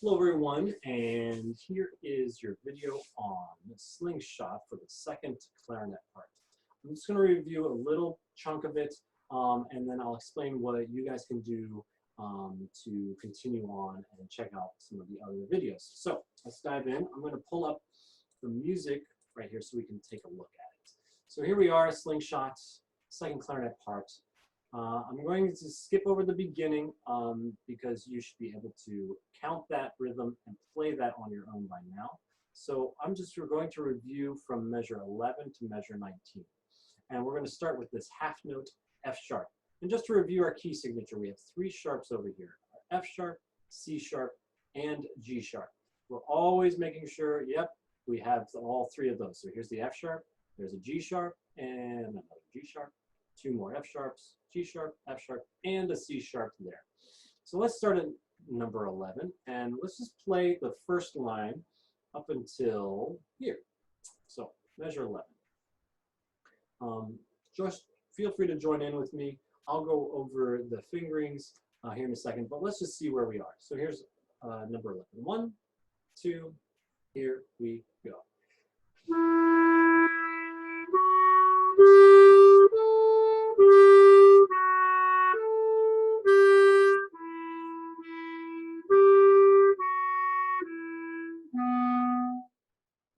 Hello everyone, and here is your video on the Slingshot for the second clarinet part. I'm just going to review a little chunk of it, and then I'll explain what you guys can do to continue on and check out some of the other videos. So let's dive in. I'm going to pull up the music right here so we can take a look at it. So here we are, Slingshot, second clarinet part. I'm going to skip over the beginning because you should be able to count that rhythm and play that on your own by now. So I'm just going to review from measure 11 to measure 19. And we're going to start with this half note F sharp. And just to review our key signature, we have three sharps over here, F sharp, C sharp, and G sharp. We're always making sure, yep, we have all three of those. So here's the F sharp, there's a G sharp, and another G sharp. Two more F sharps, G sharp, F sharp, and a C sharp there. So let's start at number 11, and let's just play the first line up until here. So measure 11. Just feel free to join in with me. I'll go over the fingerings here in a second, but let's just see where we are. So here's number 11. 1, 2, here we go.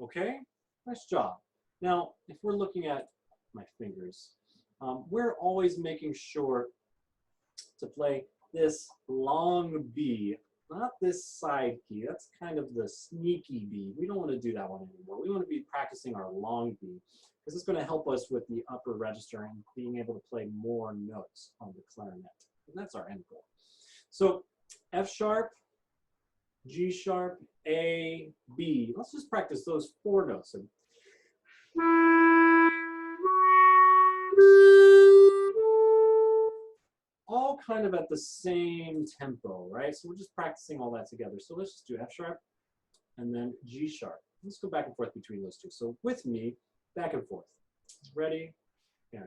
Okay, nice job. Now, if we're looking at my fingers, we're always making sure to play this long B, not this side key. That's kind of the sneaky B. We don't want to do that one anymore. We want to be practicing our long B because it's going to help us with the upper register and being able to play more notes on the clarinet. And that's our end goal. So F sharp, G sharp, A, B. Let's just practice those four notes. All kind of at the same tempo, right? So we're just practicing all that together. So let's just do F sharp and then G sharp. Let's go back and forth between those two. So with me, back and forth. Ready? Yeah.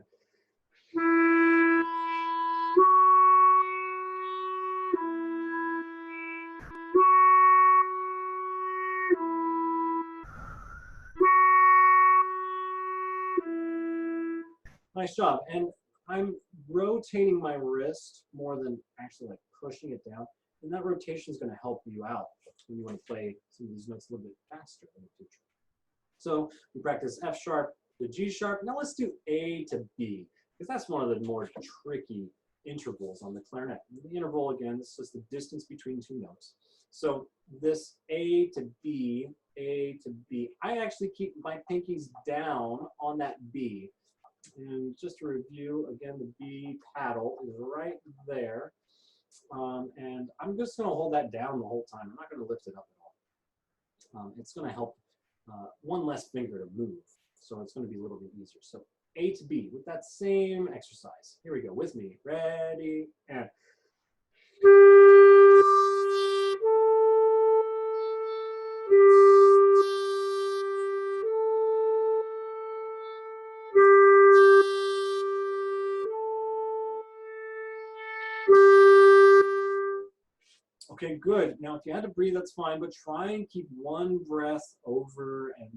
Nice job. And I'm rotating my wrist more than actually like pushing it down. And that rotation is going to help you out when you want to play some of these notes a little bit faster in the future. So we practice F sharp to G sharp. Now let's do A to B, because that's one of the more tricky intervals on the clarinet. The interval, again, is just the distance between two notes. So this A to B, I actually keep my pinkies down on that B. And just to review, again, the B paddle is right there. And I'm just going to hold that down the whole time. I'm not going to lift it up at all. It's going to help one less finger to move. So it's going to be a little bit easier. So A to B with that same exercise. Here we go. With me. Ready, and. Okay, good. Now, if you had to breathe, that's fine, but try and keep one breath over and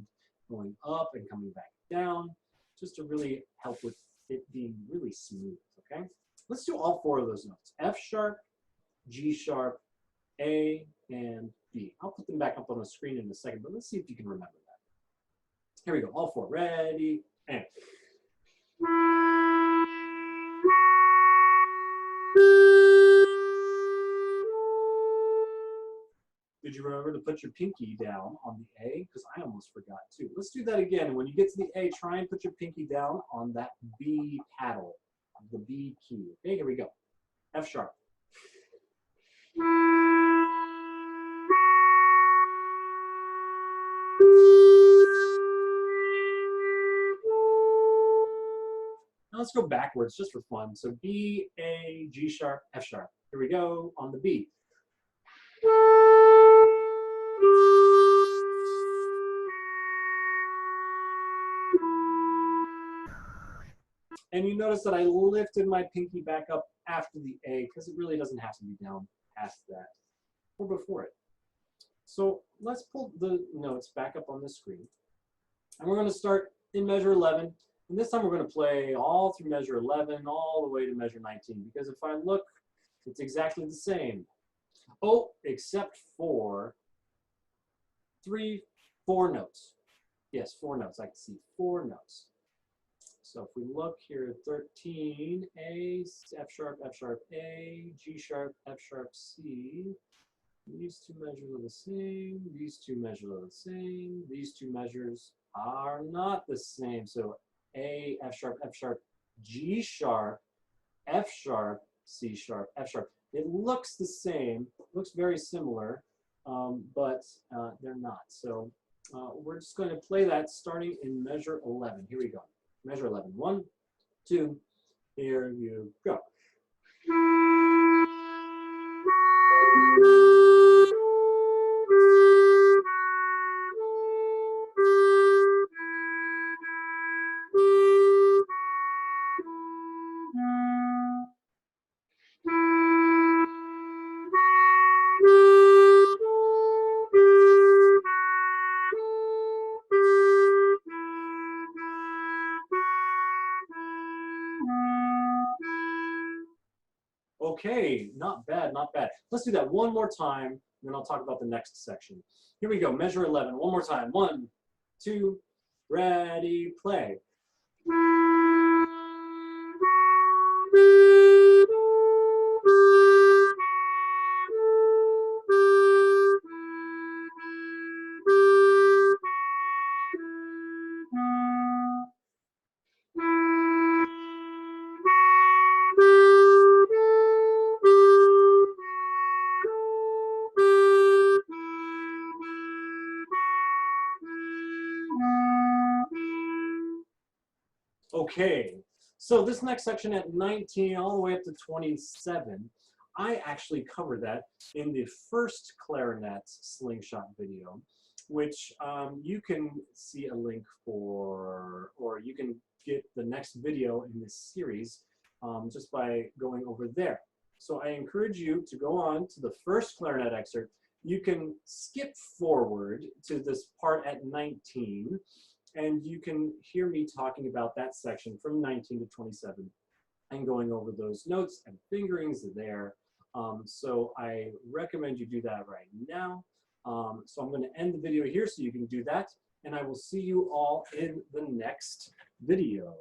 going up and coming back down, just to really help with it being really smooth, okay? Let's do all four of those notes. F sharp, G sharp, A, and B. I'll put them back up on the screen in a second, but let's see if you can remember that. Here we go, all four. Ready, and. Did you remember to put your pinky down on the A? Because I almost forgot too. Let's do that again. And when you get to the A, try and put your pinky down on that B paddle, the B key. Okay, here we go. F sharp. Now let's go backwards just for fun. So B, A, G sharp, F sharp. Here we go on the B. And you notice that I lifted my pinky back up after the A because it really doesn't have to be down past that or before it. So let's pull the notes back up on the screen. And we're going to start in measure 11. And this time we're going to play all through measure 11, all the way to measure 19. Because if I look, it's exactly the same. Oh, except for 4 notes. Yes, 4 notes. I can see 4 notes. So if we look here, 13, A, F sharp, A, G sharp, F sharp, C. These 2 measures are the same. These 2 measures are the same. These 2 measures are not the same. So A, F sharp, G sharp, F sharp, C sharp, F sharp. It looks the same, looks very similar, but they're not. So we're just going to play that starting in measure 11. Here we go. Measure 11. 1, 2, here you go. Okay, not bad, not bad. Let's do that one more time, and then I'll talk about the next section. Here we go, measure 11, one more time. 1, 2, ready, play. Okay, so this next section at 19 all the way up to 27, I actually covered that in the first clarinet slingshot video, which you can see a link for, or you can get the next video in this series just by going over there. So I encourage you to go on to the first clarinet excerpt. You can skip forward to this part at 19, and you can hear me talking about that section from 19 to 27 and going over those notes and fingerings there. So I recommend you do that right now. So I'm going to end the video here so you can do that, and I will see you all in the next video.